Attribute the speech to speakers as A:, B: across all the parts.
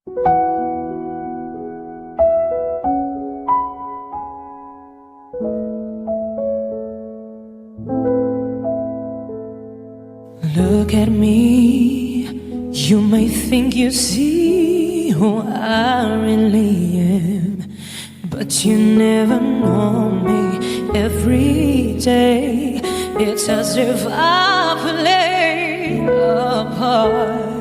A: Look at me, you may think you see who I really am, but you never know me. Every day, it's as if I play a part.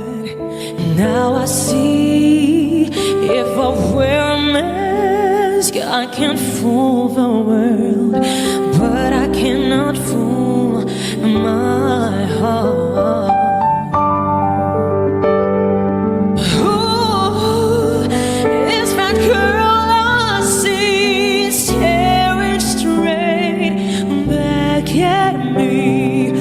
A: Now I see, if I wear a mask, I can fool the world, but I cannot fool my heart. Who is that girl I see staring straight back at me?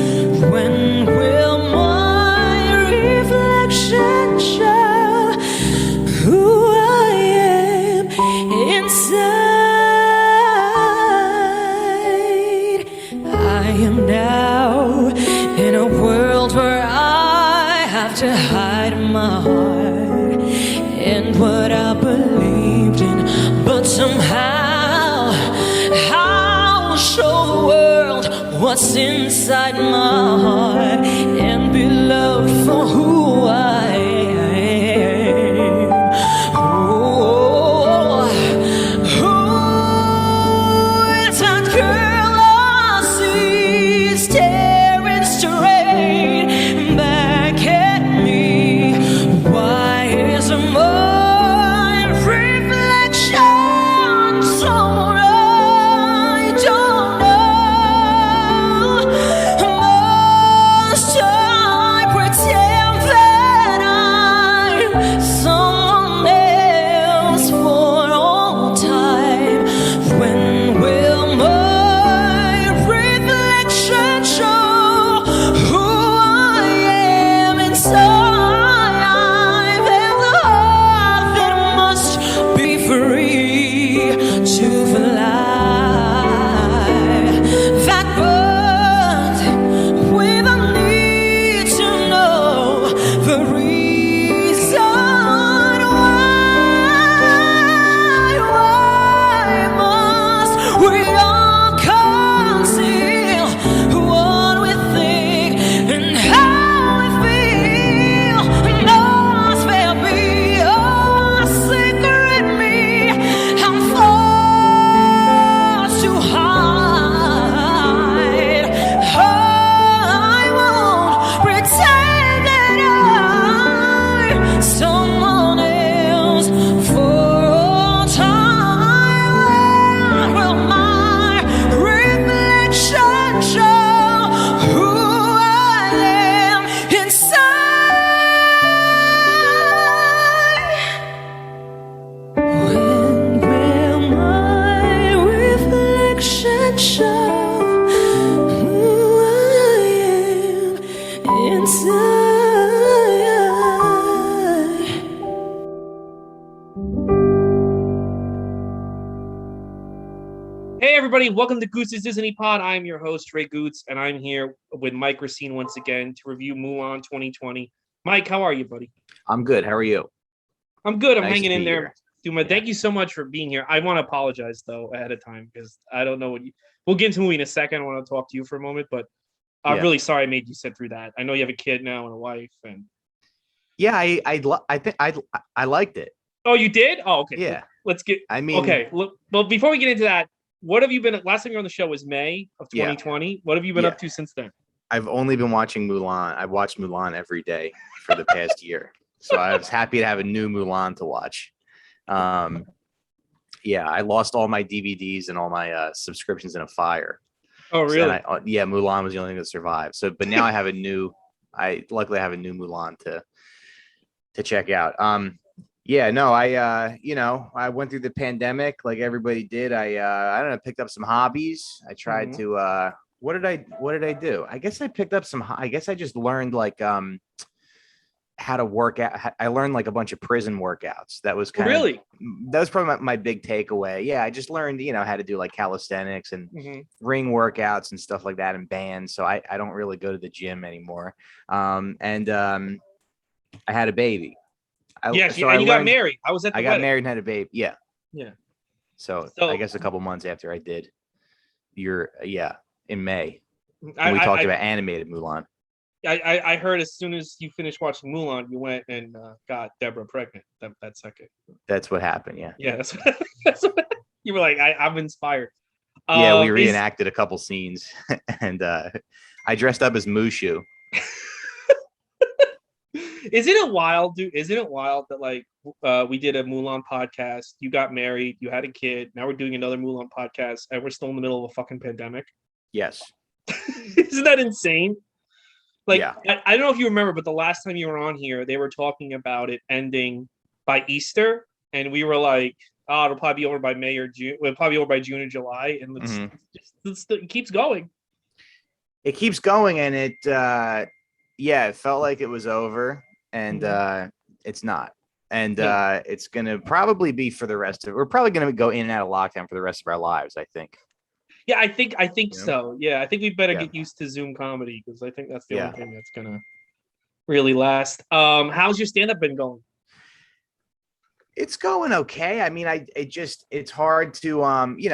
A: When will my reflection show who I am inside? I am now in a world where I have to hide my heart and what I believed in, but somehow I'll show the world what's inside my heart and be loved for who I am. Oh, who is that girl I see staring straight back at me? Why is my reflection someone I don't know? Must I pretend that I'm someone else for all time? When will my reflection show who I am inside? And the heart that must be free to fly, that bird with a need to know the reason why must we all conceal what we think and how we feel? Must there be a secret in me I'm forced to hide? I won't pretend that I'm someone else for all time. Will my reflection show who I am inside? When will my reflection show who I am inside?
B: Hey everybody, welcome to Goots' Disney Pod. I'm your host, Ray Goots, and I'm here with Mike Recine once again to review Mulan 2020. Mike, how are you, buddy?
C: I'm good. How are you?
B: I'm good. I'm
C: Nice
B: hanging
C: to
B: in
C: be
B: there.
C: here.
B: Thank you so much for being here. I want to apologize though ahead of time because I don't know we'll get into the movie in a second. I want to talk to you for a moment, but I'm
C: Yeah.
B: really sorry I made you sit through that. I know you have a kid now and a wife, and
C: Yeah, I think I liked it.
B: oh, you did? Oh, okay.
C: Yeah.
B: Let's get.
C: I mean,
B: Okay. Look, well, before we get into that, what have you been? Last time you were on the show was May of
C: Yeah.
B: 2020. What have you been
C: Yeah.
B: up to since then?
C: I've only been watching Mulan. I've watched Mulan every day for the past year. So I was happy to have a new Mulan to watch. Yeah, I lost all my DVDs and all my subscriptions in a fire.
B: Oh,
C: So
B: really?
C: then yeah, Mulan was the only thing that survived. So, but now I have a new. I luckily have a new Mulan to check out. Yeah, no, I went through the pandemic like everybody did. I don't know, picked up some hobbies. I tried to what did I do? I guess I picked up I guess I just learned like how to work out. I learned like a bunch of prison workouts. That was
B: Really?
C: That was probably my big takeaway. Yeah, I just learned, how to do like calisthenics and ring workouts and stuff like that and bands. So I don't really go to the gym anymore. And I had a baby.
B: Yes,
C: so
B: and you got married. I was at the
C: I got
B: wedding.
C: married and had a baby. Yeah.
B: Yeah.
C: So
B: So
C: I guess a couple months after I did, in May,
B: I,
C: when we talked
B: I,
C: about animated Mulan.
B: I heard as soon as you finished watching Mulan, you went and got Deborah pregnant that second.
C: That's what happened. Yeah.
B: Yeah, that's what you were like. I'm inspired.
C: Yeah, we reenacted a couple scenes, and I dressed up as Mushu.
B: Isn't it wild, dude? Isn't it wild that like we did a Mulan podcast, you got married, you had a kid, now we're doing another Mulan podcast, and we're still in the middle of a fucking pandemic?
C: Yes.
B: Isn't that insane? Like,
C: yeah.
B: I don't know if you remember, but the last time you were on here, they were talking about it ending by Easter, and we were like, "Oh, it'll probably be over by May or June. It'll probably be over by June or July," and it keeps going.
C: It keeps going, and it felt like it was over, and it's not. And it's gonna probably be for the rest of. We're probably gonna go in and out of lockdown for the rest of our lives, I think.
B: Yeah, I think so. Yeah, I think we better
C: Yeah.
B: get used to Zoom comedy because I think that's the only thing that's gonna really last. How's your stand-up been going?
C: It's going okay. I mean, it's hard to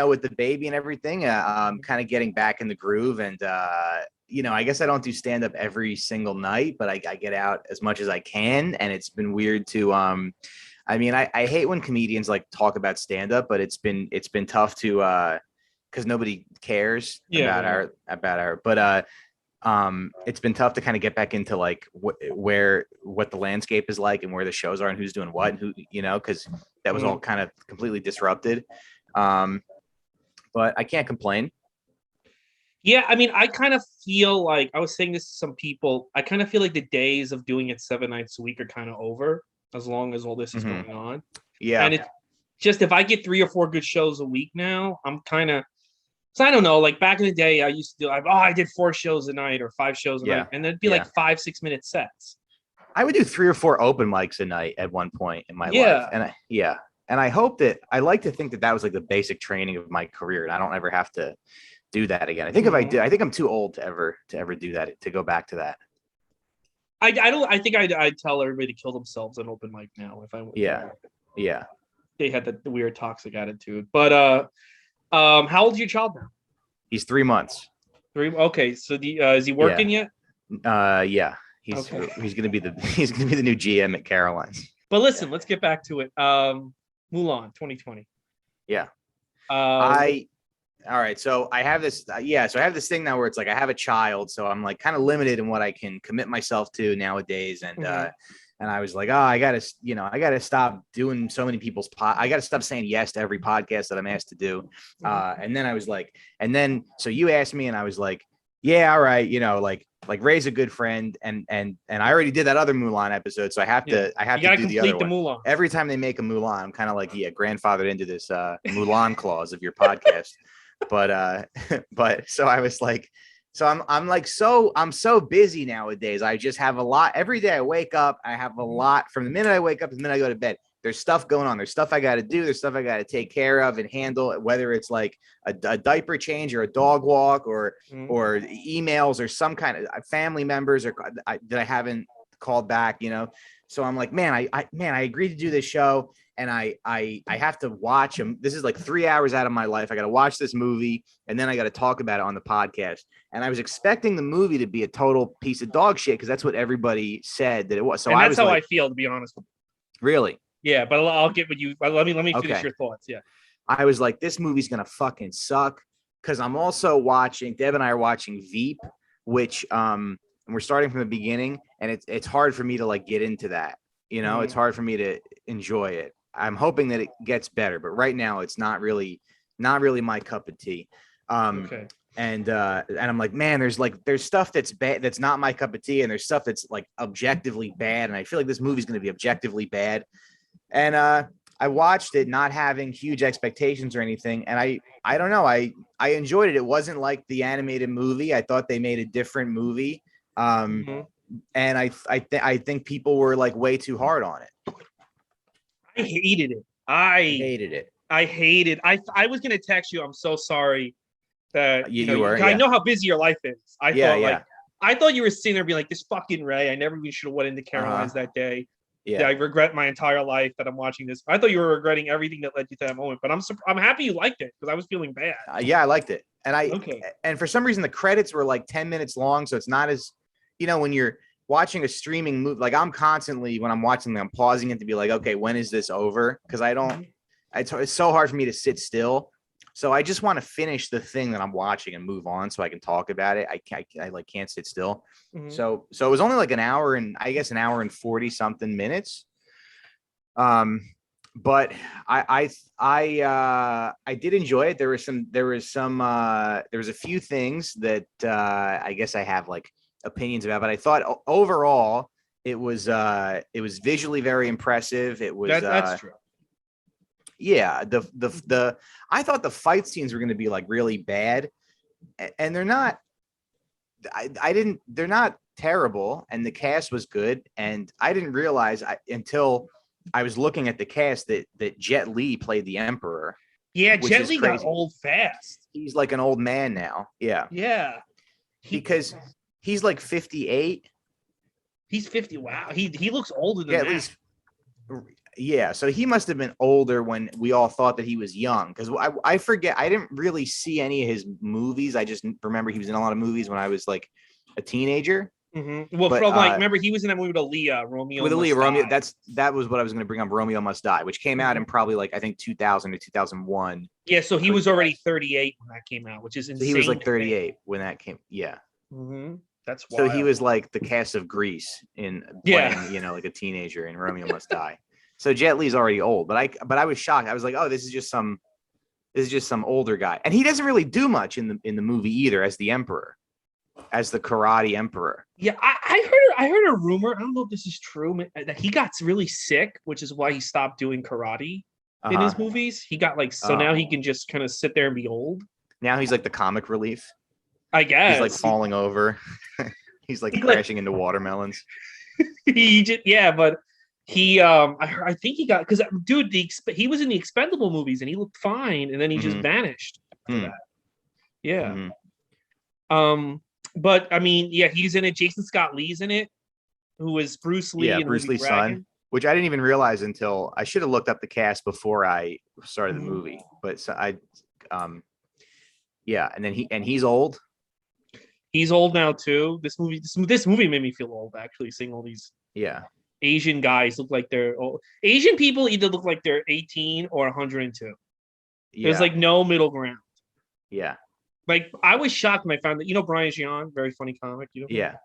C: with the baby and everything, kind of getting back in the groove, and I guess I don't do stand up every single night, but I get out as much as I can, and it's been weird to I mean, I hate when comedians like talk about stand up, but it's been tough to because nobody cares about our but it's been tough to kind of get back into like what the landscape is like and where the shows are and who's doing what and who, because that was all kind of completely disrupted. But I can't complain.
B: Yeah, I mean, I kind of feel like I was saying this to some people. I kind of feel like the days of doing it 7 nights a week are kind of over as long as all this is going on.
C: Yeah.
B: And it's just if I get 3 or 4 good shows a week now, I'm kind of. So I don't know, like back in the day, I used to do, I did 4 shows a night or 5 shows a night, and it'd be like 5-6 minute sets.
C: I would do 3 or 4 open mics a night at one point in my life. And I hope that I like to think that was like the basic training of my career, and I don't ever have to do that again. I think if I do, I think I'm too old to ever do that, to go back to that.
B: I don't. I think I'd tell everybody to kill themselves on open mic now if I.
C: Yeah.
B: They had the weird toxic attitude, but how old is your child now?
C: He's 3 months.
B: 3. Okay, so is he working yet?
C: Yeah. He's gonna be the new GM at Caroline's.
B: But listen, let's get back to it. Mulan 2020.
C: Yeah. All right. So I have this. So I have this thing now where it's like I have a child, so I'm like kind of limited in what I can commit myself to nowadays, and I was like, I gotta stop doing so many people's I gotta stop saying yes to every podcast that I'm asked to do. And then I was like, so you asked me, and I was like, yeah, all right, like Ray's a good friend, and I already did that other Mulan episode, so I have to do the other one.
B: Mulan.
C: Every time they make a Mulan, I'm kind of like, grandfathered into this Mulan clause of your podcast. But so I was like, so I'm so busy nowadays. I just have a lot every day. I wake up, I have a lot from the minute I wake up to the minute I go to bed. There's stuff going on. There's stuff I got to do. There's stuff I got to take care of and handle, whether it's like a diaper change or a dog walk or emails or some kind of family members that I haven't called back, So I'm like, man, I agreed to do this show, and I have to watch them. This is like 3 hours out of my life. I got to watch this movie, and then I got to talk about it on the podcast. And I was expecting the movie to be a total piece of dog shit because that's what everybody said that it was. So
B: and that's how I feel, to be honest with you.
C: Really?
B: Yeah, but I'll get with you. Let me finish your thoughts. Yeah.
C: I was like, this movie's gonna fucking suck because I'm also watching. Deb and I are watching Veep, which and we're starting from the beginning, and it's hard for me to like get into that. It's hard for me to enjoy it. I'm hoping that it gets better, but right now it's not really my cup of tea.
B: Okay.
C: And I'm like, man, there's stuff that's bad, that's not my cup of tea, and there's stuff that's like objectively bad, and I feel like this movie's gonna be objectively bad. And I watched it not having huge expectations or anything, and I don't know, I enjoyed it. It wasn't like the animated movie. I thought they made a different movie, and I think people were like way too hard on it.
B: I hated it. I was gonna text you. I'm so sorry that you were. I know how busy your life is. I thought you were sitting there being like, this fucking Ray. I never even should have went into Caroline's that day. I regret my entire life that I'm watching this. I thought you were regretting everything that led you to that moment, but I'm happy you liked it because I was feeling bad.
C: Yeah, I liked it, and
B: Okay.
C: and for some reason the credits were like 10 minutes long, so it's not as, when you're watching a streaming movie, like I'm constantly when I'm watching them, I'm pausing it to be like, okay, when is this over? Because I don't. It's so hard for me to sit still. So I just want to finish the thing that I'm watching and move on so I can talk about it. I like can't sit still. So it was only like an hour and 40 something minutes. But I did enjoy it. There was a few things that I guess I have like opinions about, but I thought overall it was visually very impressive. It was
B: that's true.
C: Yeah, I thought the fight scenes were going to be like really bad, and they're not. They're not terrible, and the cast was good, and I didn't realize until I was looking at the cast that Jet Li played the Emperor.
B: Yeah, Jet Li got old fast.
C: He's like an old man now. Yeah.
B: Yeah.
C: Because he's like 58.
B: He's 50. Wow. He looks older than that.
C: At least. Yeah, so he must have been older when we all thought that he was young, because I forget, I didn't really see any of his movies. I just remember he was in a lot of movies when I was like a teenager.
B: Well, but, remember he was in that movie with Aaliyah, Romeo.
C: That was what I was going to bring up. Romeo Must Die, which came out in probably like I think 2000 or 2001.
B: Yeah, so he was already 38 when that came out, which is insane.
C: So he was like 38 when that came. Yeah.
B: That's wild.
C: So he was like the cast of Grease in playing, like a teenager in Romeo Must Die. So Jet Li's already old, but I was shocked. I was like, oh, this is just some older guy, and he doesn't really do much in the movie either as the Emperor, as the karate Emperor.
B: Yeah, I heard a rumor. I don't know if this is true, that he got really sick, which is why he stopped doing karate in his movies. He got now he can just kind of sit there and be old. Now
C: he's like the comic relief.
B: I guess
C: he's like falling over. He's like crashing into watermelons.
B: But he I think he got, because dude, he was in the Expendable movies and he looked fine, and then he just vanished after that. Yeah. But I mean, he's in it. Jason Scott Lee's in it, who is Bruce Lee.
C: Yeah, Bruce Lee's son, which I didn't even realize until I should have looked up the cast before I started the movie. But so and then he's old.
B: He's old now too. This movie made me feel old, actually, seeing all these Asian guys look like they're old. Asian people either look like they're 18 or 102. There's like no middle ground.
C: Yeah.
B: Like, I was shocked when I found that, Brian Jean, very funny comic.
C: Yeah.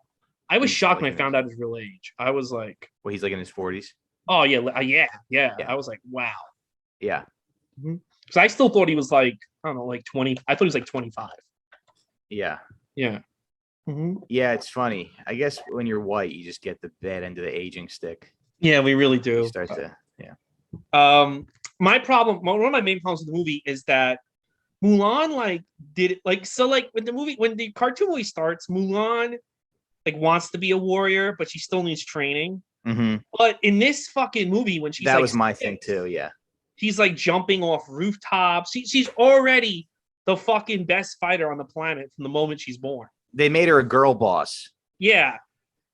B: I was shocked when I found out his real age. I was like,
C: well, he's like in his 40s.
B: Oh yeah. I was like, wow.
C: Yeah.
B: Because I still thought he was like, I don't know, like 20. I thought he was like 25.
C: Yeah.
B: Yeah.
C: Yeah, it's funny. I guess when you're white, you just get the bad end of the aging stick.
B: Yeah, we really do.
C: You start to,
B: my problem, one of my main problems with the movie is that Mulan did it when the cartoon movie starts, Mulan wants to be a warrior, but she still needs training. But in this fucking movie, when she's
C: was my thing too. Yeah,
B: she's jumping off rooftops. She's already the fucking best fighter on the planet from the moment she's born.
C: They made her a girl boss.
B: Yeah,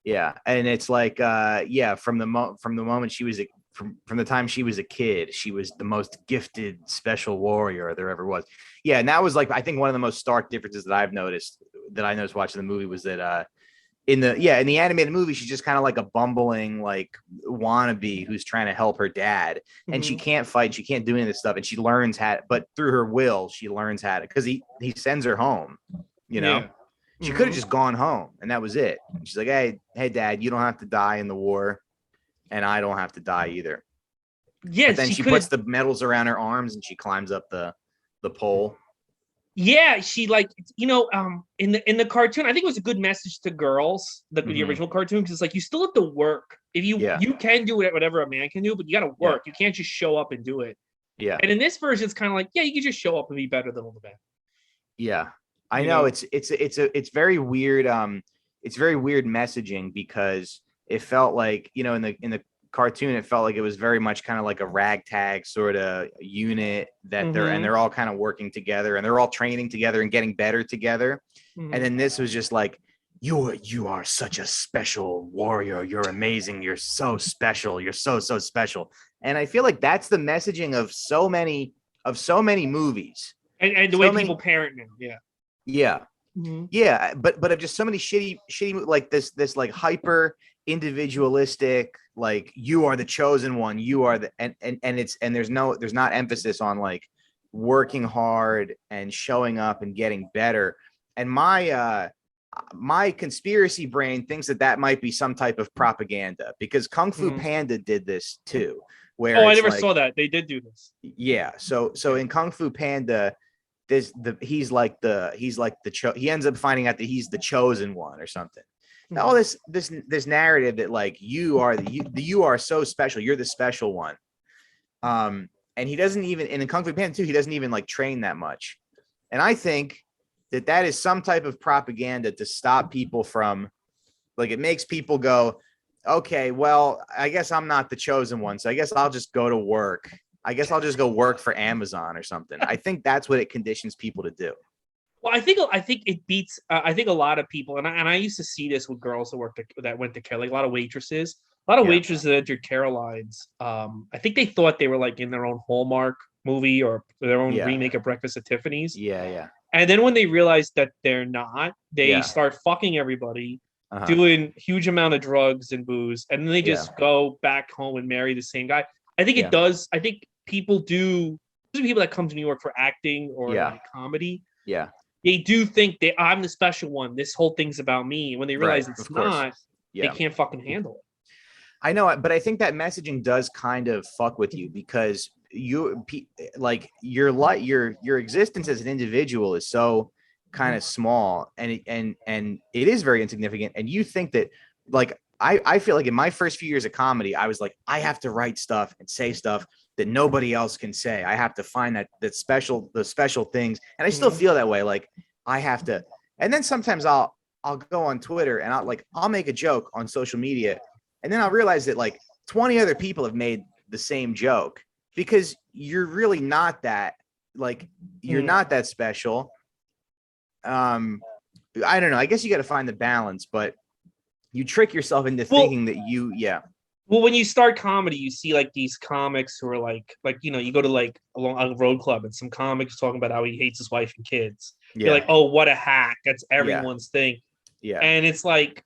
C: and it's like from the moment she was from the time she was a kid, she was the most gifted special warrior there ever was. Yeah, and that was I think one of the most stark differences that I noticed watching the movie was that in the animated movie, she's just kind of like a bumbling wannabe who's trying to help her dad, and she can't fight, she can't do any of this stuff, and she learns how, but through her will she learns how to, because he sends her home, She could have just gone home and that was it. And she's like, hey dad, you don't have to die in the war, and I don't have to die either.
B: Yeah.
C: But then she puts the medals around her arms and she climbs up the pole.
B: Yeah, she in the cartoon, I think it was a good message to girls, the original cartoon, because it's you still have to work. If you can do whatever a man can do, but you got to work. You can't just show up and do it. Yeah. And in this version, it's kind of you can just show up and be better than all the men.
C: Yeah, I know. It's very weird. It's very weird messaging, because it felt like, in the cartoon, it felt like it was very much kind of like a ragtag sort of unit that they're all kind of working together and they're all training together and getting better together. And then this was just you are such a special warrior. You're amazing. You're so special. You're so special. And I feel like that's the messaging of so many movies.
B: And the way
C: So
B: people
C: many,
B: parent now. Yeah.
C: yeah.
B: Mm-hmm.
C: Yeah, but of just so many shitty like this like hyper individualistic, like you are the chosen one, you are the and it's and there's not emphasis on like working hard and showing up and getting better. And my conspiracy brain thinks that might be some type of propaganda, because Kung Fu
B: Mm-hmm.
C: Panda did this too, where
B: Oh, I
C: it's
B: never
C: like,
B: saw that. They did do this.
C: yeah, so in Kung Fu Panda, he's like the he ends up finding out that he's the chosen one or something.
B: Mm-hmm.
C: All this narrative that like you are so special, you're the special one. And he doesn't even, and in Kung Fu Panda 2, he doesn't even like train that much. And I think that is some type of propaganda to stop people from, like, it makes people go, okay, well, I guess I'm not the chosen one, so I guess I'll just go to work. I guess I'll just go work for Amazon or something. I think that's what it conditions people to do.
B: Well, I think it beats. I think a lot of people, and I used to see this with girls that went to care, like a lot of waitresses. A lot of waitresses that entered Caroline's. I think they thought they were like in their own Hallmark movie or their own remake of Breakfast at Tiffany's.
C: Yeah.
B: And then when they realize that they're not, they
C: Yeah.
B: start fucking everybody, doing huge amount of drugs and booze, and then they just go back home and marry the same guy. I think it does. I think people do. There's people that come to New York for acting or like comedy.
C: Yeah.
B: They do think that I'm the special one. This whole thing's about me. And when they realize it's not, they can't fucking handle it.
C: I know, but I think that messaging does kind of fuck with you, because your existence as an individual is so kind of small, and it is very insignificant. And you think that, like, I feel like in my first few years of comedy, I was like, I have to write stuff and say stuff that nobody else can say. I have to find the special things. And I still feel that way. Like, I have to. And then sometimes I'll go on Twitter and I'll make a joke on social media, and then I'll realize that like 20 other people have made the same joke, because you're really not that, like, you're not that special. I don't know. I guess you got to find the balance, but you trick yourself into thinking that
B: Well, when you start comedy, you see like these comics who are like you go to like a road club and some comics talking about how he hates his wife and kids. You're like, oh, what a hack. That's everyone's thing. Yeah. And it's like,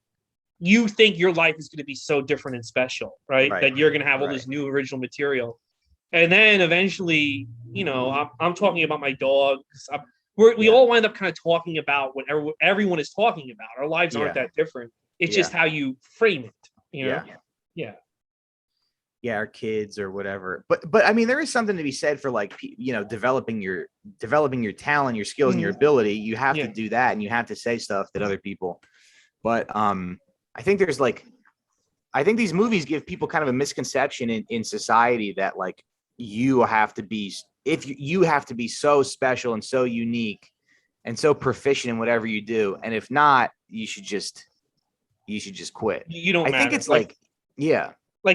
B: you think your life is going to be so different and special, right? That you're going to have all this new original material. And then eventually, I'm talking about my dogs. We all wind up kind of talking about what everyone is talking about. Our lives aren't that different. It's just how you frame it,
C: Yeah, our kids or whatever. But I mean, there is something to be said for, like, developing your talent, your skills, and your ability. You have to do that, and you have to say stuff that other people. But I think these movies give people kind of a misconception in society that, like, you have to be so special and so unique and so proficient in whatever you do, and if not, you should just quit.
B: You don't.
C: I think it's like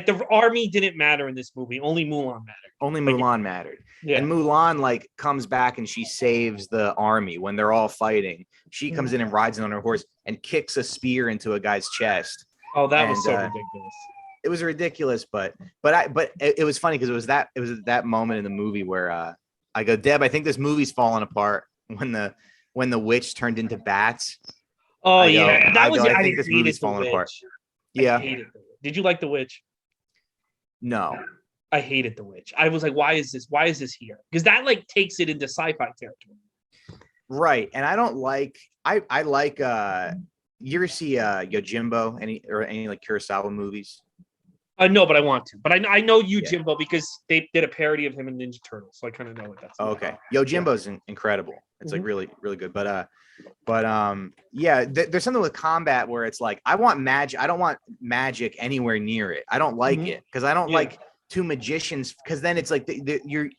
B: the army didn't matter in this movie. Only Mulan mattered.
C: Mulan mattered. Yeah. And Mulan, like, comes back and she saves the army when they're all fighting. She comes in and rides in on her horse and kicks a spear into a guy's chest.
B: Oh, that was so ridiculous.
C: It was ridiculous, but it was funny because it was at that moment in the movie where I go, Deb, I think this movie's falling apart when the witch turned into bats.
B: Oh, I
C: think this movie's falling apart. Yeah.
B: Did you like The Witch?
C: No.
B: I hated The Witch. I was like, why is this here? Because that like takes it into sci-fi territory.
C: Right. And I don't like I like you ever see Yojimbo, any like Kurosawa movies?
B: No, but I want to. But I know Yojimbo because they did a parody of him in Ninja Turtles, so I kind of know what that's about.
C: Okay. Yojimbo's incredible. It's like really, really good. But there's something with combat where it's like, I want magic. I don't want magic anywhere near it. I don't like it because I don't like two magicians, because then it's like the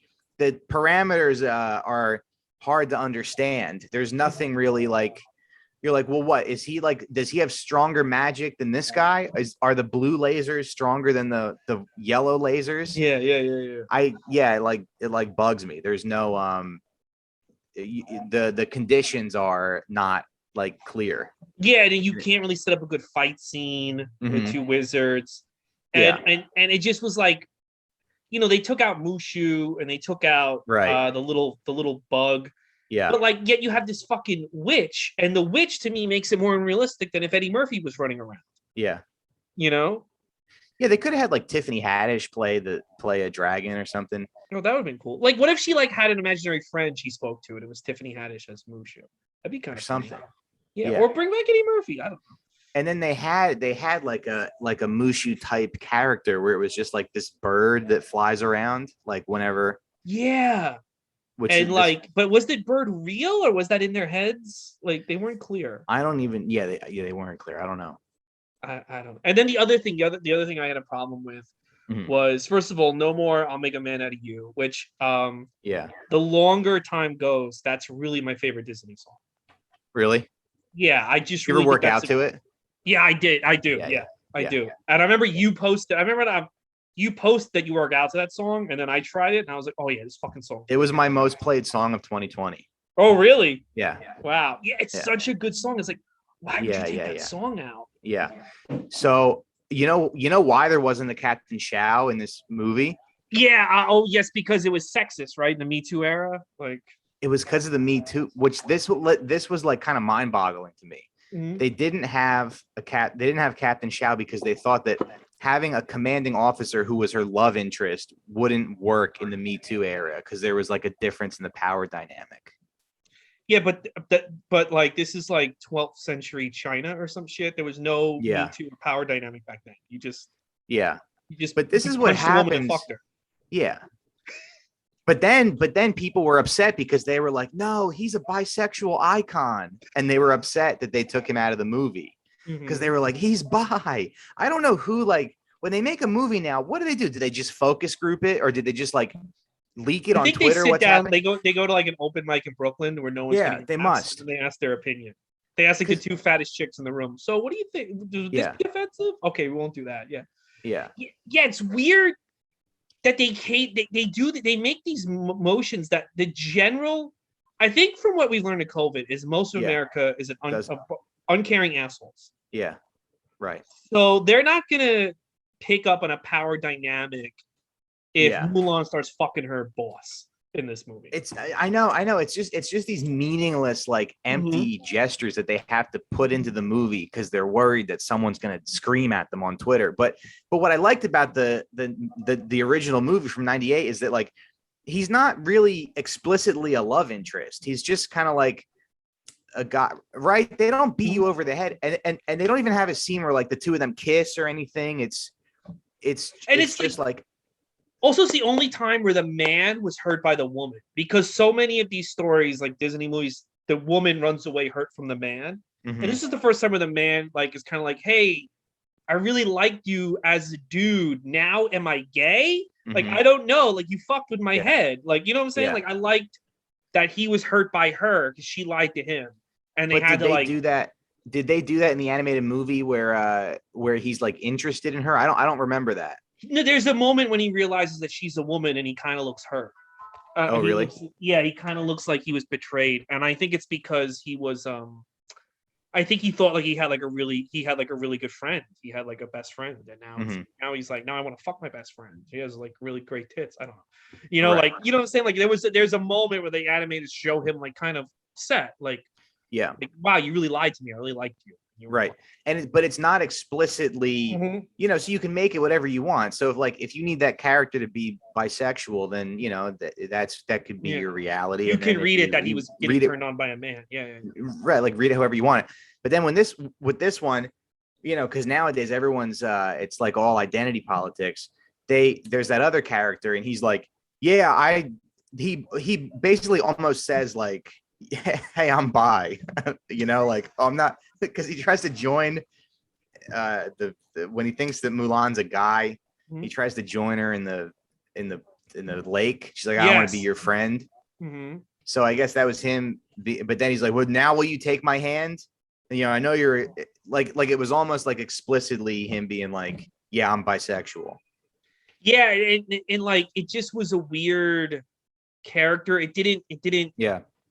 C: parameters are hard to understand. There's nothing really like, you're like, well, what is he like? Does he have stronger magic than this guy? Are the blue lasers stronger than the yellow lasers?
B: Yeah.
C: It like bugs me. There's no the conditions are not like clear.
B: Yeah, and you can't really set up a good fight scene with two wizards. And, and it just was like, you know, they took out Mushu and they took out the little bug.
C: Yeah.
B: But like, yet you have this fucking witch, and the witch to me makes it more unrealistic than if Eddie Murphy was running around.
C: Yeah.
B: You know?
C: Yeah, they could have had like Tiffany Haddish play a dragon or something.
B: Oh, that would have been cool. Like, what if she like had an imaginary friend she spoke to, and it was Tiffany Haddish as Mushu? That'd be kind of
C: something.
B: Yeah, or bring back Eddie Murphy. I don't know.
C: And then they had like a Mushu type character where it was just like this bird that flies around like whenever.
B: Yeah. And like, but was the bird real or was that in their heads? Like they weren't clear.
C: I don't even. Yeah, they weren't clear. I don't know.
B: I don't know. And then the other thing I had a problem with was, first of all, no more "I'll Make a Man Out of You," which the longer time goes, that's really my favorite Disney song.
C: Really?
B: Yeah, I just
C: you
B: really
C: ever work out to it.
B: Yeah, I did. I do. Yeah, I do. And I remember you posted. I remember you posted that you work out to that song, and then I tried it, and I was like, "Oh yeah, this fucking song."
C: It was my most played song of 2020.
B: Oh really?
C: Yeah.
B: Wow. Yeah, it's such a good song. It's like, why did you take that song out?
C: Yeah. So you know why there wasn't a Captain Chow in this movie?
B: Yeah. Oh yes, because it was sexist, right? In the Me Too era, like.
C: It was because of the Me Too, which this was like kind of mind-boggling to me. They didn't have Captain Chow because they thought that having a commanding officer who was her love interest wouldn't work in the Me Too era because there was like a difference in the power dynamic.
B: Yeah, but like this is like 12th century China or some shit. There was no Me Too power dynamic back then. But
C: this is what happens. Yeah. But then people were upset because they were like, no, he's a bisexual icon. And they were upset that they took him out of the movie because they were like, he's bi. I don't know who, like, when they make a movie now, what do? Do they just focus group it, or did they just like leak it on Twitter?
B: They sit down, they go to like an open mic in Brooklyn where no one's getting
C: they must.
B: And they ask their opinion. They ask like the two fattest chicks in the room. So what do you think? Does this be offensive? Okay, we won't do that. Yeah, it's weird that they make these motions that the general, I think from what we've learned in COVID is most of America is uncaring assholes.
C: Yeah, right.
B: So they're not gonna pick up on a power dynamic if Mulan starts fucking her boss in this movie.
C: I know. It's just these meaningless, like empty gestures that they have to put into the movie because they're worried that someone's gonna scream at them on Twitter. But what I liked about the original movie from '98 is that like he's not really explicitly a love interest. He's just kind of like a guy, right? They don't beat you over the head, and they don't even have a scene where like the two of them kiss or anything. It's just like.
B: Also, it's the only time where the man was hurt by the woman, because so many of these stories, like Disney movies, the woman runs away hurt from the man. And this is the first time where the man like is kind of like, hey, I really liked you as a dude. Now, am I gay? Like, I don't know. Like, you fucked with my head. Like, you know what I'm saying? Like, I liked that he was hurt by her because she lied to him. And they had to like
C: do that. Did they do that in the animated movie where he's like interested in her? I don't remember that.
B: No, there's a moment when he realizes that she's a woman and he kind of looks hurt.
C: Oh, really?
B: He kind of looks like he was betrayed, and I think it's because he was. I think he thought like he had like a really good friend. He had like a best friend, and now he's like, now I want to fuck my best friend. He has like really great tits. I don't know, like you know what I'm saying. Like there's a moment where the animators show him like kind of set, like wow, you really lied to me. I really liked you.
C: Right. But it's not explicitly, so you can make it whatever you want. So if you need that character to be bisexual, then, that could be your reality.
B: You can read it that he was getting turned on by a man. Yeah.
C: Right. Like read it however you want it. But then with this one, because nowadays everyone's, it's like all identity politics. There's that other character and he's like, he basically almost says like, hey, I'm bi, like I'm not, because he tries to join when he thinks that Mulan's a guy, he tries to join her in the lake. She's like, I want to be your friend. So I guess that was him. But then he's like, well, now will you take my hand? And, I know you're like it was almost like explicitly him being like, yeah, I'm bisexual.
B: Yeah, and like it just was a weird character. It didn't.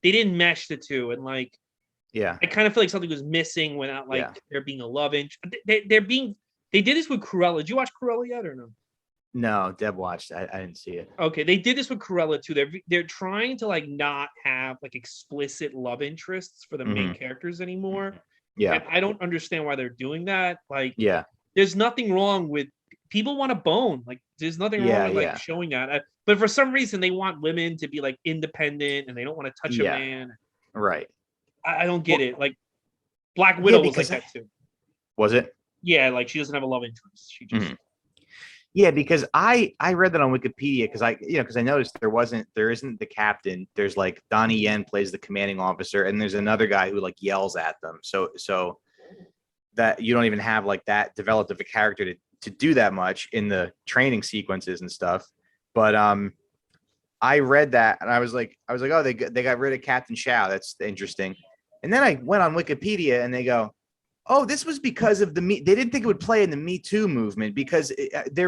B: They didn't mesh the two, and like
C: Yeah.
B: I kind of feel like something was missing without like there being a love interest. They did this with Cruella. Did you watch Cruella yet or no?
C: No, Deb watched. I didn't see it.
B: Okay, they did this with Cruella too. They're trying to like not have like explicit love interests for the main characters anymore.
C: Yeah.
B: And I don't understand why they're doing that. Like,
C: Yeah.
B: there's nothing wrong with people want a bone. Like, there's nothing wrong with like showing that. But for some reason, they want women to be like independent and they don't want to touch a man.
C: Right.
B: I don't get it. Like, Black Widow was like that too.
C: Was it?
B: Yeah, like she doesn't have a love interest. She just.
C: Yeah, because I read that on Wikipedia because I noticed there isn't the captain. There's like Donnie Yen plays the commanding officer, and there's another guy who like yells at them. So that you don't even have like that developed of a character to do that much in the training sequences and stuff. But I read that and I was like, oh, they got rid of Captain Shao. That's interesting. And then I went on Wikipedia and they go, oh, this was because of they didn't think it would play in the Me Too movement because they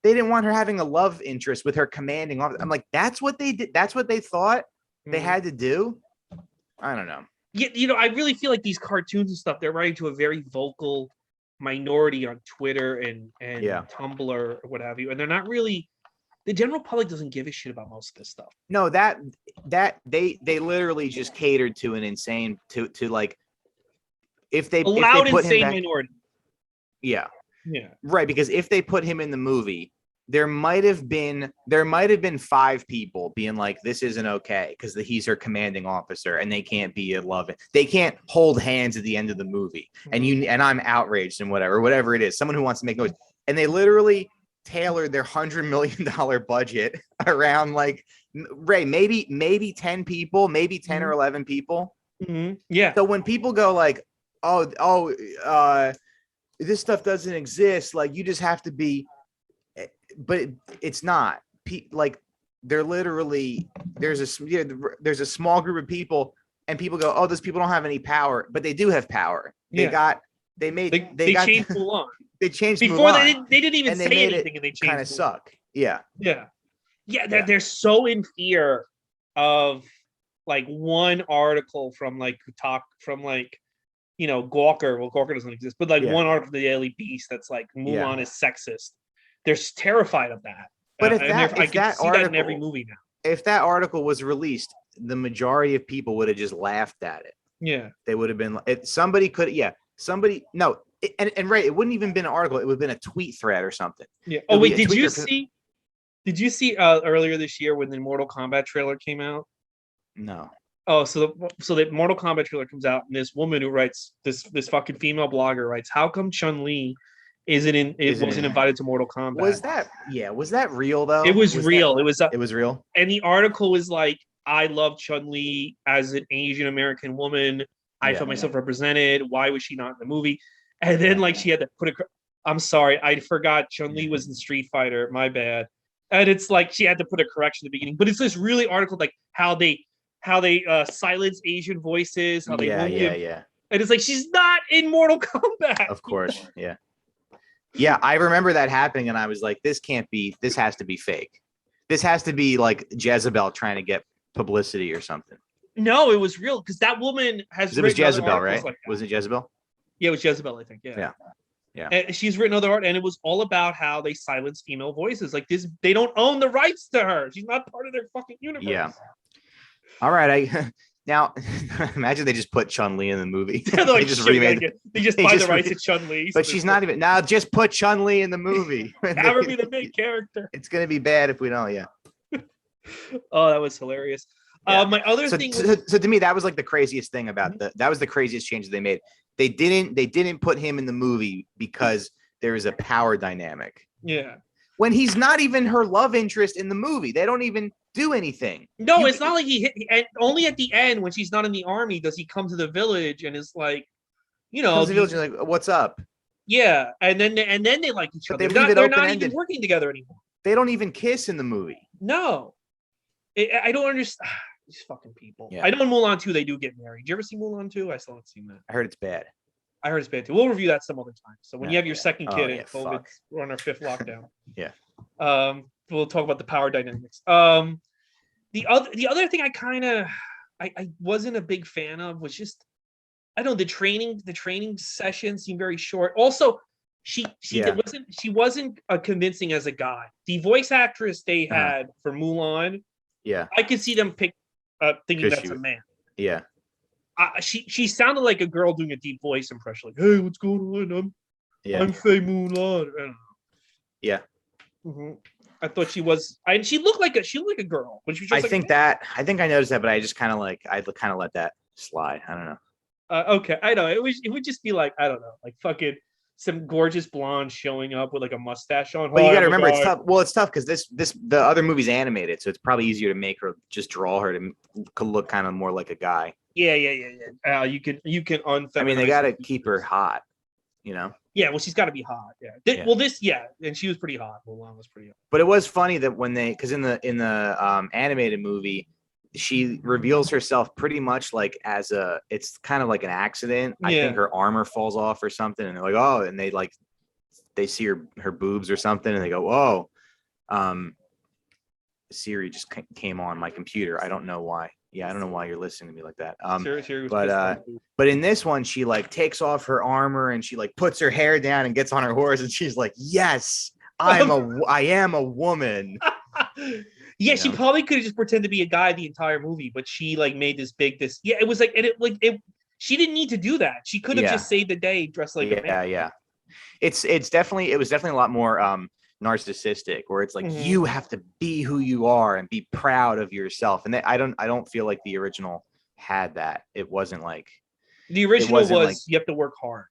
C: didn't want her having a love interest with her commanding officer. I'm like, that's what they did. That's what they thought they had to do. I don't know.
B: Yeah, I really feel like these cartoons and stuff, they're writing to a very vocal minority on Twitter and Tumblr or what have you. And they're not really, the general public doesn't give a shit about most of this stuff.
C: No, that they literally just catered to an insane to like if they
B: loud
C: put
B: insane
C: him back,
B: minority.
C: Yeah.
B: Yeah.
C: Right, because if they put him in the movie, there might have been 5 people being like, this isn't okay because he's her commanding officer and they can't be in love. They can't hold hands at the end of the movie. And I'm outraged and whatever it is, someone who wants to make noise. And they literally tailored their $100 million budget around like Ray, maybe 10 people, maybe 10 or 11 people.
B: Yeah.
C: So when people go like, this stuff doesn't exist, like you just have to be, but it's not. Like they're literally there's a small group of people, and people go, oh, those people don't have any power, but they do have power. They changed
B: Mulan.
C: They changed
B: before
C: Mulan,
B: they didn't even say anything, and they changed.
C: Kind of suck. Yeah.
B: They're so in fear of like one article from like Gawker. Well, Gawker doesn't exist, but like one article of the Daily Beast that's like Mulan is sexist. They're terrified of that.
C: But
B: I can see that in every movie now.
C: If that article was released, the majority of people would have just laughed at it. Yeah, they would have been. Somebody could. Yeah, somebody. No, and right, it wouldn't even been an article. It would have been a tweet thread or something.
B: Yeah. Oh wait, did you see? Did you see earlier this year when the Mortal Kombat trailer came out?
C: No.
B: Oh, so the Mortal Kombat trailer comes out, and this woman who writes this fucking female blogger writes, "How come Chun-Li wasn't invited to Mortal Kombat?"
C: Was that real though?
B: It was real. It was
C: real.
B: And the article was like, "I love Chun-Li as an Asian American woman. I felt myself represented. Why was she not in the movie?" And then like she had to put I'm sorry, I forgot Chun-Li was in Street Fighter. My bad. And it's like she had to put a correction at the beginning, but it's this really article like how they silence Asian voices, how they won't give. And it's like she's not in Mortal Kombat.
C: Of course, yeah. I remember that happening, and I was like, "This can't be. This has to be fake. This has to be like Jezebel trying to get publicity or something."
B: No, it was real because that woman has.
C: It was Jezebel, right? Like was it Jezebel?
B: Yeah, it was Jezebel. I think. Yeah. And she's written other art, and it was all about how they silence female voices. Like this, they don't own the rights to her. She's not part of their fucking universe.
C: Yeah. All right, now imagine they just put Chun-Li in the movie.
B: They just remade. They just buy the rights to Chun-Li.
C: But she's not even now. Just put Chun-Li in the movie.
B: Have her be the main character.
C: It's gonna be bad if we don't. Yeah.
B: Oh, that was hilarious. Yeah. My other thing.
C: So to me, that was like the craziest thing about that was the craziest change they made. They didn't put him in the movie because there is a power dynamic.
B: Yeah.
C: When he's not even her love interest in the movie, they don't even do anything.
B: No, it's not like and only at the end when she's not in the army does he come to the village and is like,
C: comes to the village and like, what's up?
B: Yeah, and then they like each other. They're not even working together anymore.
C: They don't even kiss in the movie.
B: No, I don't understand these fucking people. Yeah. I know in Mulan 2 they do get married. Did you ever see Mulan 2? I still haven't seen that.
C: I heard it's bad.
B: I heard it's bad too. We'll review that some other time. So when you have your second kid and we're on our 5th lockdown.
C: Yeah.
B: We'll talk about the power dynamics. The other thing I wasn't a big fan of was just I don't know, the training session seemed very short. Also, she wasn't convincing as a guy. The voice actress they had for Mulan, I could see them thinking that's a man.
C: Yeah.
B: She sounded like a girl doing a deep voice impression, like, "Hey, what's going on? I'm Faye Mulan." I don't know.
C: Yeah.
B: Mm-hmm. I thought she was, and she looked like a girl when she was just
C: I think I noticed that, but I just kind of let that slide. I don't know.
B: Okay, I know it would just be like, I don't know, like fucking some gorgeous blonde showing up with like a mustache on.
C: But you got to remember, it's tough. Well, it's tough because the other movie's animated, so it's probably easier to make her just draw her to look kind of more like a guy.
B: Yeah. You can unfeminize.
C: I mean, they got to keep her hot, you know.
B: Yeah, well, she's got to be hot. Yeah. Well, and she was pretty hot. Mulan was pretty hot.
C: But it was funny that because in the animated movie, she reveals herself pretty much like it's kind of like an accident. I think her armor falls off or something, and they're like, oh, and they see her boobs or something, and they go, oh, Siri just came on my computer. I don't know why. Yeah, I don't know why you're listening to me like that.
B: Siri
C: but in this one, she like takes off her armor and she like puts her hair down and gets on her horse, and she's like, yes, I am a woman.
B: Yeah, she probably could have just pretended to be a guy the entire movie, but she like made it was like, and it she didn't need to do that. She could have just saved the day dressed like a man.
C: Yeah. It was definitely a lot more narcissistic, where it's like you have to be who you are and be proud of yourself. And I don't feel like the original had that. It wasn't like
B: the original was like, you have to work hard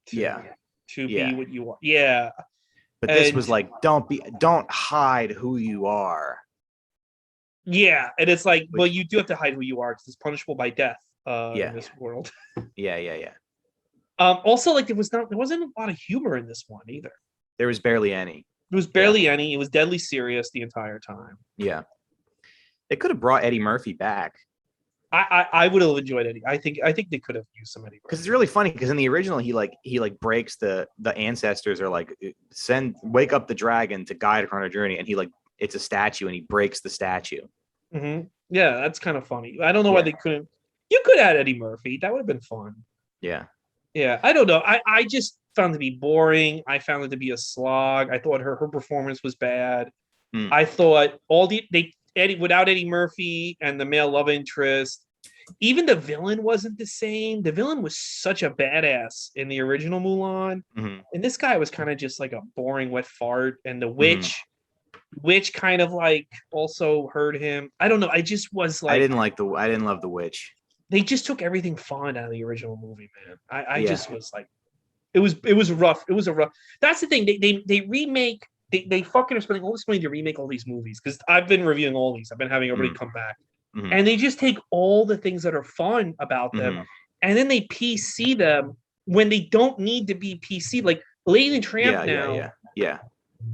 B: to be what you are. Yeah.
C: But this was like, don't hide who you are.
B: Yeah, and it's like, well, you do have to hide who you are because it's punishable by death in this world.
C: Yeah.
B: Also, like there wasn't a lot of humor in this one either.
C: There was barely any.
B: There was barely any. It was deadly serious the entire time.
C: Yeah. They could have brought Eddie Murphy back.
B: I would have enjoyed Eddie. I think they could have used some Eddie Murphy.
C: Because it's really funny, because in the original he breaks the ancestors are like, wake up the dragon to guide her on her journey, and it's a statue and he breaks the statue.
B: Mm-hmm. Yeah, that's kind of funny. I don't know why they couldn't. You could add Eddie Murphy. That would have been fun.
C: Yeah.
B: I don't know. I just found it to be boring. I found it to be a slog. I thought her performance was bad. I thought without Eddie Murphy and the male love interest, even the villain wasn't the same. The villain was such a badass in the original Mulan, and this guy was kind of just like a boring wet fart. And the witch kind of like also hurt him. I don't know. I just was like, I
C: didn't love the witch.
B: They just took everything fun out of the original movie, man. I just was like, it was rough. It was a rough. That's the thing. They remake. They fucking are spending all this money to remake all these movies, because I've been reviewing all these. I've been having everybody come back, and they just take all the things that are fun about them, and then they PC them when they don't need to be PC. Like Lady and the Tramp
C: Yeah.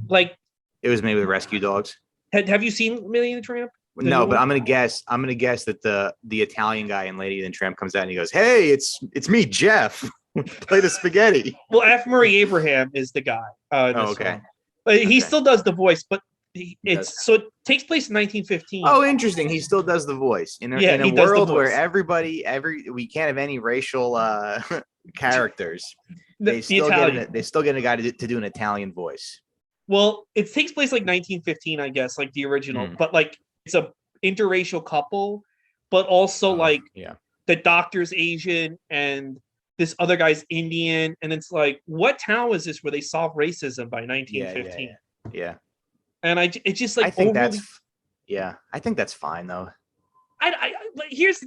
B: Like
C: it was made with rescue dogs.
B: Have you seen Lady and the Tramp?
C: No, but I'm gonna guess that the Italian guy in Lady and the Tramp comes out and he goes, "Hey, it's me, Jeff. Play the spaghetti."
B: Well, F. Murray Abraham is the guy.
C: Okay.
B: But he still does the voice, but it takes place in 1915.
C: Oh, interesting. He still does the voice in a world where we can't have any racial characters. They still get a guy to do an Italian voice.
B: Well, it takes place like 1915, I guess, like the original, but like it's a interracial couple, but also the doctor's Asian and this other guy's Indian, and it's like, what town was this where they solved racism by 1915?
C: Yeah.
B: And it's just like,
C: I think that's fine though.
B: But here's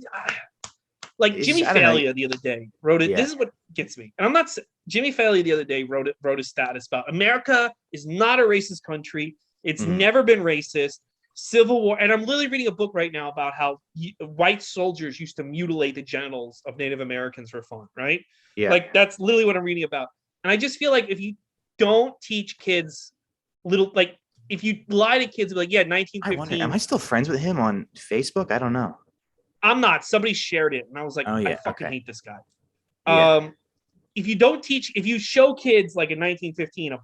B: like Jimmy Fallon the other day wrote it. This is what gets me, and I'm not. Jimmy Fallon the other day wrote a status about America is not a racist country. It's never been racist. Civil War, and I'm literally reading a book right now about how white soldiers used to mutilate the genitals of Native Americans for fun, right? Yeah. Like that's literally what I'm reading about. And I just feel like if you don't teach kids if you lie to kids, like, 1915.
C: I wonder, am I still friends with him on Facebook? I don't know.
B: I'm not. Somebody shared it, and I was like, I fucking hate this guy. Yeah. If you show kids like in 1915 a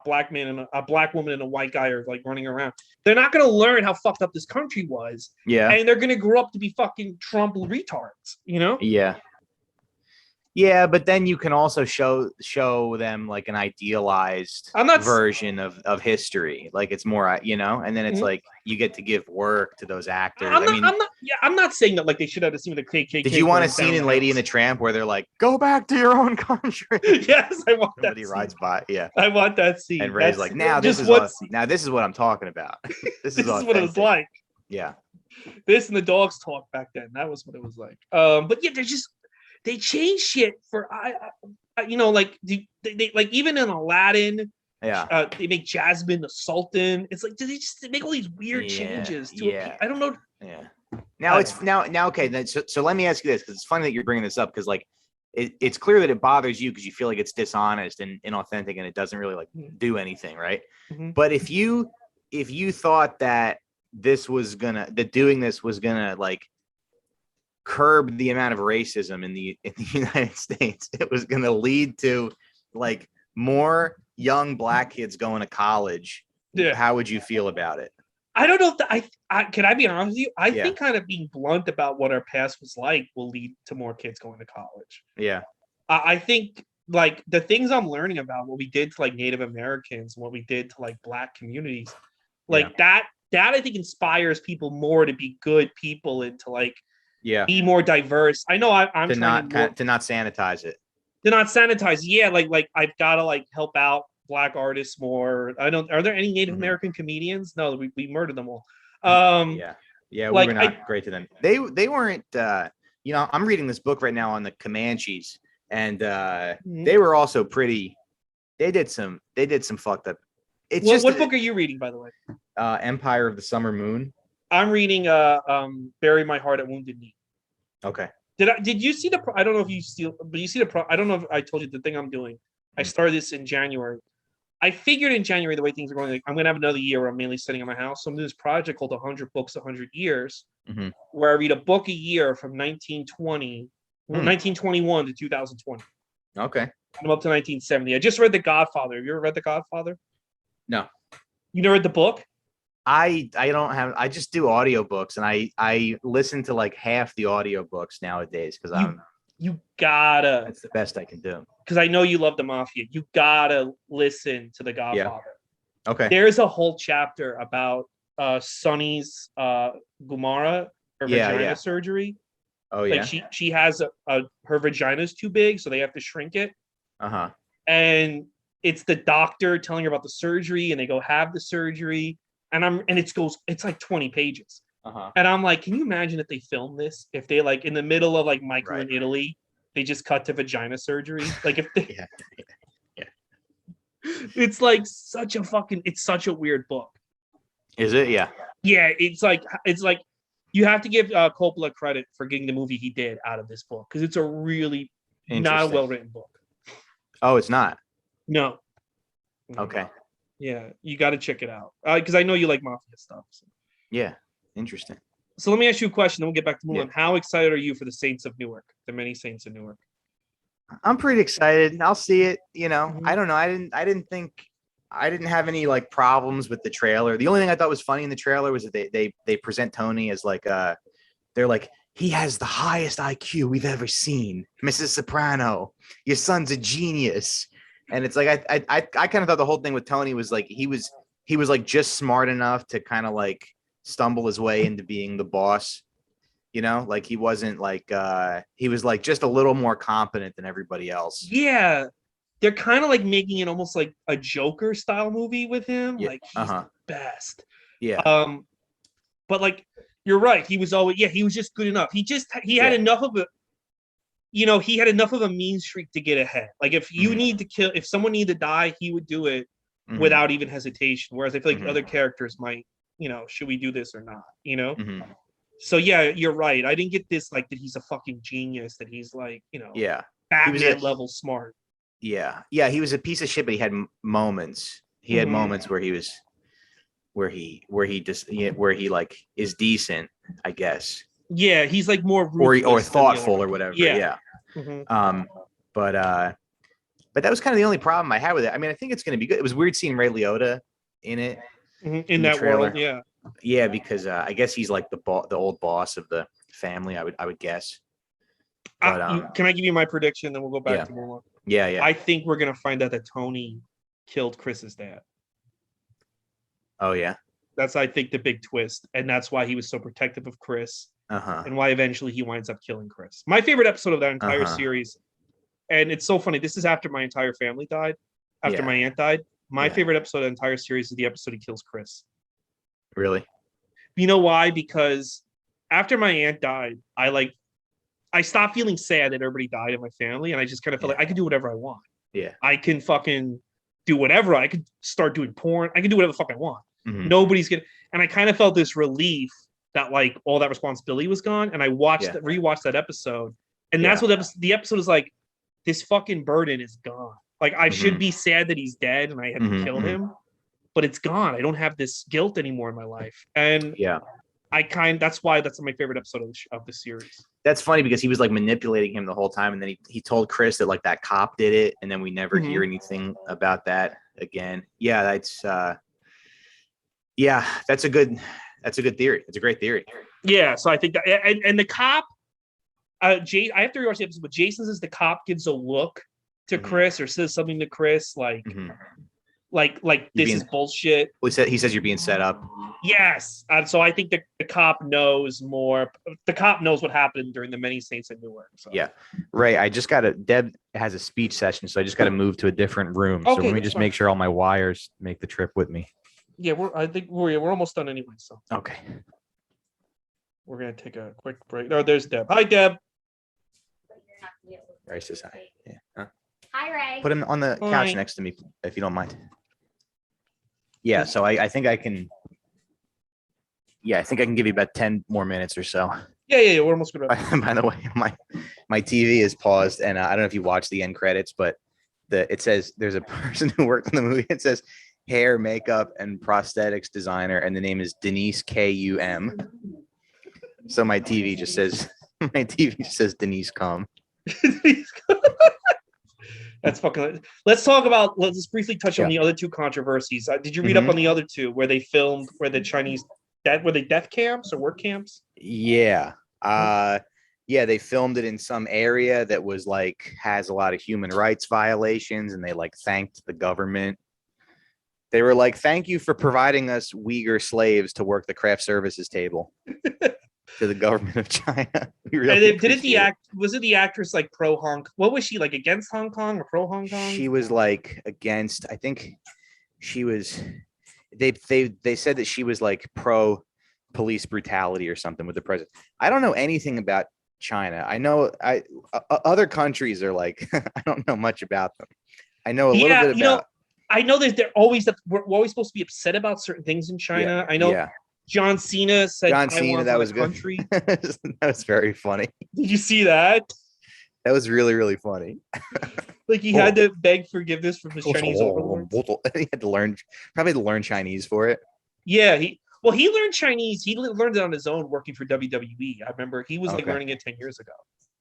B: black man and a black woman and a white guy are like running around, they're not going to learn how fucked up this country was. Yeah. And they're going to grow up to be fucking Trump retards, you know?
C: Yeah. Yeah, but then you can also show them like an idealized
B: I'm not.
C: version of history. Like it's more, you know, and then it's
B: Mhm.
C: like you get to give work to those actors.
B: I'm
C: I
B: not.
C: mean,
B: I'm not. Yeah, I'm not saying that like they should have seen the KKK.
C: did you want a
B: burns
C: scene
B: down
C: in
B: the
C: Lady
B: house.
C: and the Tramp where they're like, "Go back to your own country"?
B: Yes, I want that
C: Somebody
B: scene.
C: rides by, yeah,
B: I want that scene.
C: and Ray's
B: That's
C: like, "Now this
B: just
C: is
B: what
C: what this is what I'm talking about. This is
B: this is what it was
C: authentic."
B: like.
C: Yeah,
B: This and the dogs talk back then. That was what it was like. But yeah, they change shit for you know, like they like even in Aladdin,
C: yeah,
B: they make Jasmine the Sultan. It's like, do they just make all these weird changes to
C: yeah,
B: I don't know.
C: yeah. Now it's now okay. Then so let me ask you this, because it's funny that you're bringing this up, because like it's clear that it bothers you because you feel like it's dishonest and inauthentic and it doesn't really like do anything, right?
B: Mhm.
C: But if you thought that doing this was gonna like curb the amount of racism in the United States, it was gonna lead to like more young black kids going to college.
B: Yeah.
C: How would you feel about it?
B: I don't know if I can I be honest with you? I
C: Yeah.
B: think kind of being blunt about what our past was like will lead to more kids going to college.
C: Yeah.
B: I think like the things I'm learning about what we did to like Native Americans, what we did to like black communities, like that I think inspires people more to be good people and to like be more diverse. I know I'm
C: to
B: trying
C: not sanitize it.
B: To not sanitize. Yeah, like I've got to like help out black artists more. I don't. Are there any Native American comedians? No, we murdered them all.
C: Yeah,
B: like,
C: we were not great to them. They weren't. You know, I'm reading this book right now on the Comanches, and they were also pretty. They did some fucked up. It's
B: what book are you reading, by the way?
C: Empire of the Summer Moon.
B: I'm reading Bury My Heart at Wounded Knee.
C: Okay.
B: Did you see the? I don't know if you still, but you see the. I don't know if I told you the thing I'm doing. I started this in January. I figured in January the way things are going, like, I'm going to have another year where I'm mainly sitting in my house. So I'm doing this project called 100 Books, 100 Years, where I read a book a year from 1921 to 2020.
C: Okay.
B: I'm up to 1970. I just read The Godfather. Have you ever read The Godfather?
C: No.
B: You never read the book?
C: I don't have. I just do audiobooks, and I listen to like half the audiobooks nowadays because
B: you gotta.
C: That's the best I can do.
B: Because I know you love the Mafia. You gotta listen to The Godfather.
C: Yeah. Okay.
B: There's a whole chapter about Sonny's Gumara, her vagina surgery.
C: Oh yeah.
B: Like she has her vagina's too big, so they have to shrink it. And it's the doctor telling her about the surgery, and they go have the surgery, and it's like 20 pages. And I'm like, can you imagine if they filmed this? If they like in the middle of like Michael in Italy, they just cut to vagina surgery. Like if they, it's like it's such a weird book.
C: Is it? Yeah.
B: Yeah, it's like you have to give Coppola credit for getting the movie he did out of this book because it's a really not a well written book.
C: Oh, it's not.
B: No.
C: Okay.
B: Yeah, you got to check it out because I know you like Mafia stuff. So.
C: Yeah, interesting.
B: So let me ask you a question, then we'll get back to Mulan. Yeah. How excited are you for the Saints of Newark? The many Saints of Newark.
C: I'm pretty excited. I'll see it. You know, I don't know. I didn't have any like problems with the trailer. The only thing I thought was funny in the trailer was that they present Tony as like they're like, he has the highest IQ we've ever seen, Mrs. Soprano. Your son's a genius. And it's like I kind of thought the whole thing with Tony was like he was like just smart enough to kind of like stumble his way into being the boss, you know, like he wasn't like he was like just a little more competent than everybody else.
B: Yeah, they're kind of like making it almost like a Joker style movie with him. Like he's the best. Yeah. But like you're right, he was just good enough. He had enough of a. You know, he had enough of a mean streak to get ahead. Like if you need to kill, if someone needed to die, he would do it without even hesitation. Whereas I feel like other characters might, you know, should we do this or not? You know. So yeah, you're right. I didn't get this like that he's a fucking genius. That he's like, you know, Batman level smart.
C: Yeah, he was a piece of shit, but he had moments. He had moments where he was, where he like is decent, I guess.
B: Yeah, he's like more
C: or thoughtful or whatever. Yeah. But that was kind of the only problem I had with it. I mean, I think it's going to be good. It was weird seeing Ray Liotta in it
B: in that trailer. World.
C: Yeah, because I guess he's like the old boss of the family. I would guess. But
B: Can I give you my prediction? Then we'll go back
C: yeah.
B: to Mulan.
C: Yeah.
B: I think we're gonna find out that Tony killed Chris's dad.
C: Oh yeah.
B: That's I think the big twist, and that's why he was so protective of Chris, and why eventually he winds up killing Chris. My favorite episode of that entire series, and it's so funny. This is after my entire family died, after my aunt died. My favorite episode of the entire series is the episode he kills Chris.
C: Really?
B: You know why? Because after my aunt died, I stopped feeling sad that everybody died in my family, and I just kind of felt like I can do whatever I want.
C: Yeah.
B: I can fucking do whatever. I could start doing porn. I can do whatever the fuck I want.
C: Mm-hmm.
B: Nobody's gonna. And I kind of felt this relief that like all that responsibility was gone. And I rewatched that episode, and that's what the episode is like. This fucking burden is gone. Like I should be sad that he's dead and I had to kill him, but it's gone. I don't have this guilt anymore in my life. And that's why that's my favorite episode of the series.
C: That's funny because he was like manipulating him the whole time, and then he told Chris that like that cop did it, and then we never hear anything about that again. Yeah, that's that's a good theory. It's a great theory.
B: Yeah, so I think that, and the cop, I have to rewatch the episode, but Jason says the cop gives a look to Chris or says something to Chris like this is bullshit.
C: Well, he says you're being set up.
B: Yes, and so I think the cop knows more. The cop knows what happened during the Many Saints of Newark. So.
C: Yeah, Ray. I just Deb has a speech session, so I just got to move to a different room. So let me just make sure all my wires make the trip with me.
B: Yeah, I think we're almost done anyway. So
C: okay,
B: we're gonna take a quick break. Oh, there's Deb. Hi, Deb.
C: Ray says hi. Yeah. Huh?
D: Hi, Ray.
C: Put him on the couch next to me, if you don't mind. Yeah, so I think I can. Yeah, I think I can give you about 10 more minutes or so.
B: Yeah, we're almost gonna.
C: By the way, my TV is paused, and I don't know if you watched the end credits, but it says there's a person who worked on the movie. It says hair, makeup, and prosthetics designer, and the name is Denise Kum. So my TV just says Denise Cum.
B: That's fucking. Let's just briefly touch on the other two controversies. Did you read up on the other two where they filmed where the Chinese were they death camps or work camps?
C: Yeah. They filmed it in some area that was like has a lot of human rights violations, and they like thanked the government. They were like, "Thank you for providing us Uyghur slaves to work the craft services table." To the government of China.
B: Was it the actress like pro Hong? What was she like, against Hong Kong or pro Hong Kong?
C: She was like against. I think she was. They said that she was like pro police brutality or something with the president. I don't know anything about China. I know other countries are like I don't know much about them. I know a little bit about.
B: I know that we're always supposed to be upset about certain things in China. I know. Yeah. John Cena said
C: that was good.
B: Country.
C: That was very funny.
B: Did you see that?
C: That was really, really funny.
B: Like he had to beg forgiveness from his Chinese overlords.
C: He had to learn Chinese for it.
B: Yeah, he learned Chinese. He learned it on his own working for WWE. I remember he was like learning it 10 years ago.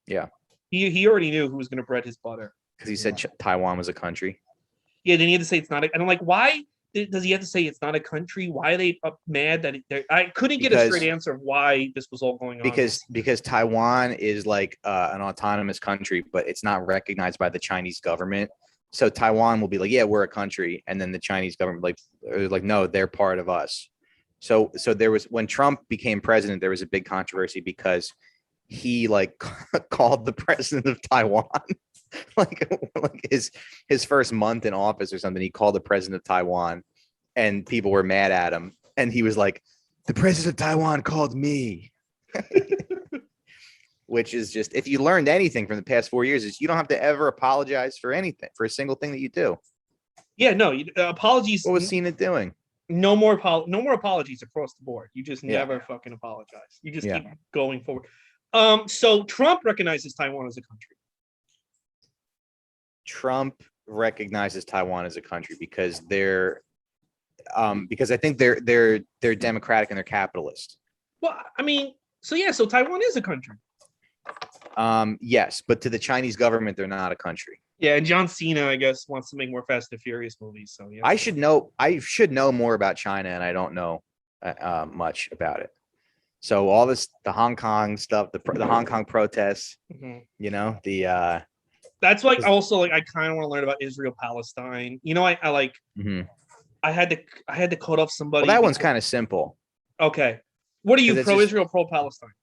C: Yeah.
B: He already knew who was going to bread his butter.
C: Because he said Taiwan was a country.
B: Yeah, then he had to say it's not. And I'm like, why does he have to say it's not a country? Why are they mad that I couldn't get a straight answer of why this was all going on.
C: Because Taiwan is like an autonomous country, but it's not recognized by the Chinese government. So Taiwan will be like, yeah, we're a country, and then the Chinese government like no, they're part of us. So there was, when Trump became president, there was a big controversy because he like called the president of Taiwan like his first month in office or something. He called the president of Taiwan, and people were mad at him. And he was like, "The president of Taiwan called me," which is just, if you learned anything from the past 4 years, is you don't have to ever apologize for anything, for a single thing that you do.
B: Yeah, no apologies.
C: What was Cena doing?
B: No more apologies across the board. You just never fucking apologize. You just keep going forward. So Trump recognizes Taiwan as a country.
C: Trump recognizes Taiwan as a country because because I think they're democratic and they're capitalist.
B: Well, I mean, so Taiwan is a country.
C: Yes, but to the Chinese government, they're not a country.
B: Yeah, and John Cena, I guess, wants to make more Fast and Furious movies. So yeah, I should know more about China, and I don't know much about it.
C: So all this, the Hong Kong stuff, the Hong Kong protests,
B: Mhm.
C: you know, the
B: That's like also like I kind of want to learn about Israel Palestine. You know, I like
C: mhm.
B: I had to cut off somebody.
C: Well, that one's kind of simple
B: okay. What are you,
C: because it's
B: pro
C: just,
B: Israel, pro Palestine?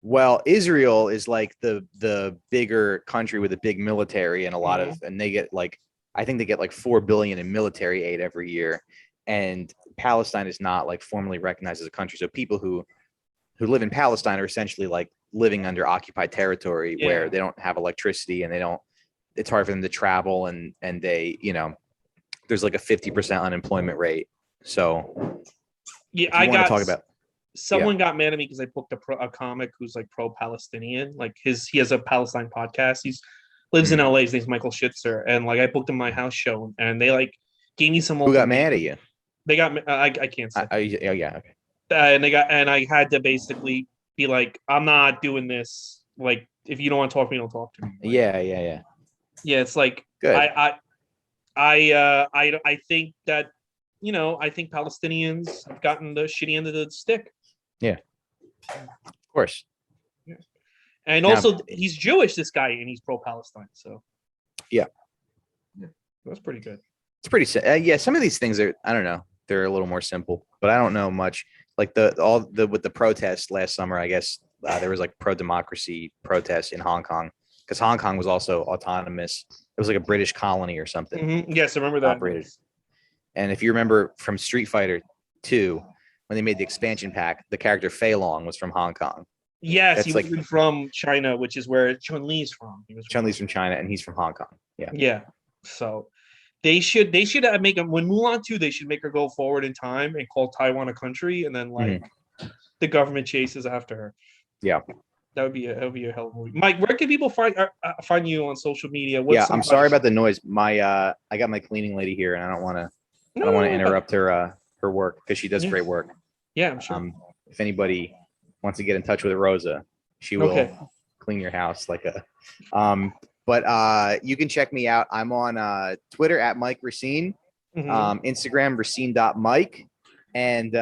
C: well, Israel is like the bigger country with a big military and a lot of,
B: Mhm.
C: and they get like, I think they get like 4 billion in military aid every year, and Palestine is not like formally recognized as a country. So people who live in Palestine are essentially like living under occupied territory where
B: Yeah.
C: they don't have electricity and they don't, it's hard for them to travel, and they, you know, there's like a 50% unemployment rate. So
B: Yeah,
C: if you
B: I
C: want to
B: got
C: talk about, yeah,
B: someone got mad at me because I booked a comic who's like pro-Palestinian. Like he has a Palestine podcast. He's lives in
C: Mhm.
B: LA. His name's Michael Schitzer, and like I booked him my house show, and they like gave me some
C: who got mad
B: ultimatums.
C: at you?
B: They got I can't say,
C: Yeah, yeah, okay.
B: and I had to basically be like, I'm not doing this. Like, if you don't want to talk to me, don't talk to me. Like,
C: Yeah.
B: yeah, it's like
C: Good.
B: I think that I think Palestinians have gotten the shitty end of the stick.
C: Yeah, of course.
B: Yeah. And
C: Now,
B: also he's Jewish, this guy, and he's pro-Palestine. So
C: yeah,
B: that's pretty good.
C: it's pretty. Yeah, some of these things are, I don't know, they're a little more simple, but I don't know much. Like with the protests last summer, I guess there was like pro-democracy protests in Hong Kong because Hong Kong was also autonomous. It was like a British colony or something
B: Yes, I remember that.
C: operated. And if you remember from Street Fighter 2, when they made the expansion pack, the character Fei Long was from Hong Kong.
B: Yes, he
C: That's like
B: was from China, which is where Chun-Li's from. He was from
C: Chun-Li's from China and he's from Hong Kong. Yeah.
B: Yeah. So they should make him when Mulan 2, they should make her go forward in time and call Taiwan a country, and then like the government chases after her.
C: Yeah.
B: That would be a hell of a movie. Mike, where can people find you on social media?
C: Yeah, I'm sorry about the noise. I got my cleaning lady here, and I don't want to interrupt her work because she does great work.
B: Yeah, I'm sure.
C: If anybody wants to get in touch with Rosa, she will clean your house like a. But you can check me out. I'm on Twitter at Mike Recine, Instagram Recine.Mike, and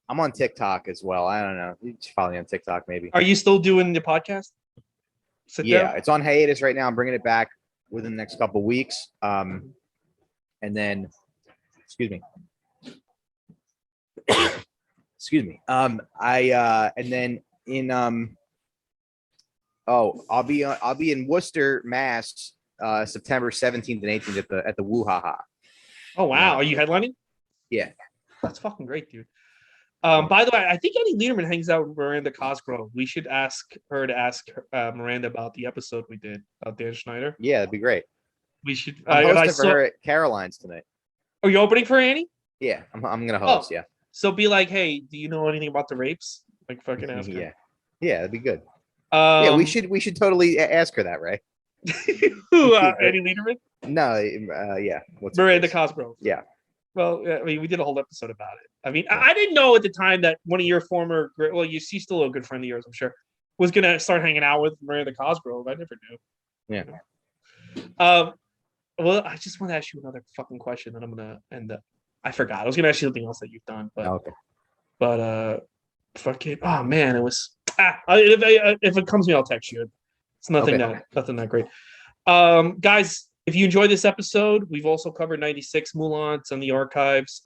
C: I'm on TikTok as well. I don't know. You just follow me on TikTok, maybe.
B: Are you still doing the podcast?
C: It's on hiatus right now. I'm bringing it back within the next couple of weeks. And then, excuse me. And then in I'll be in Worcester, Mass, September 17th and 18th at the Woo Ha Ha.
B: Oh wow, are you headlining?
C: Yeah,
B: that's fucking great, dude. By the way, I think Eddie Lederman hangs out with Miranda Cosgrove. We should ask her to ask Miranda about the episode we did about Dan Schneider.
C: Yeah, that'd be great.
B: We should.
C: I'm hosting for her at Caroline's tonight.
B: Are you opening for Annie?
C: Yeah, I'm gonna host. Yeah.
B: So be like, hey, do you know anything about the rapes? Like, fucking ask her.
C: Yeah, that'd be good. Yeah, we should totally ask her that, Ray.
B: Who? Eddie Lederman?
C: No, yeah.
B: Miranda Cosgrove.
C: Yeah.
B: Well, I mean, we did a whole episode about it. I mean, I didn't know at the time that one of your former, she's still a good friend of yours, I'm sure, was going to start hanging out with Miranda Cosgrove. I never knew.
C: Yeah.
B: Well, I just want to ask you another fucking question that I'm going to end up. I forgot. I was going to ask you something else that you've done, but, fucking, oh man, it was, if it comes to me, I'll text you. It's nothing that great. Guys, if you enjoyed this episode, we've also covered 96 Mulan. It's on the archives.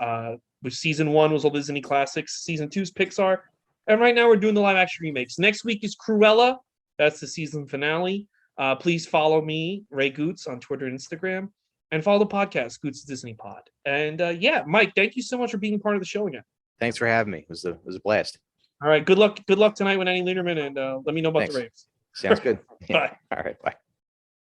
B: With season 1 was all Disney classics. Season 2 is Pixar. And right now we're doing the live action remakes. Next week is Cruella. That's the season finale. Please follow me, Ray Goots, on Twitter and Instagram. And follow the podcast, Goots Disney Pod. And Mike, thank you so much for being part of the show again.
C: Thanks for having me. It was a blast.
B: All right. Good luck tonight with Annie Lederman, and let me know about the rapes.
C: Sounds good.
B: Bye.
C: All right. Bye.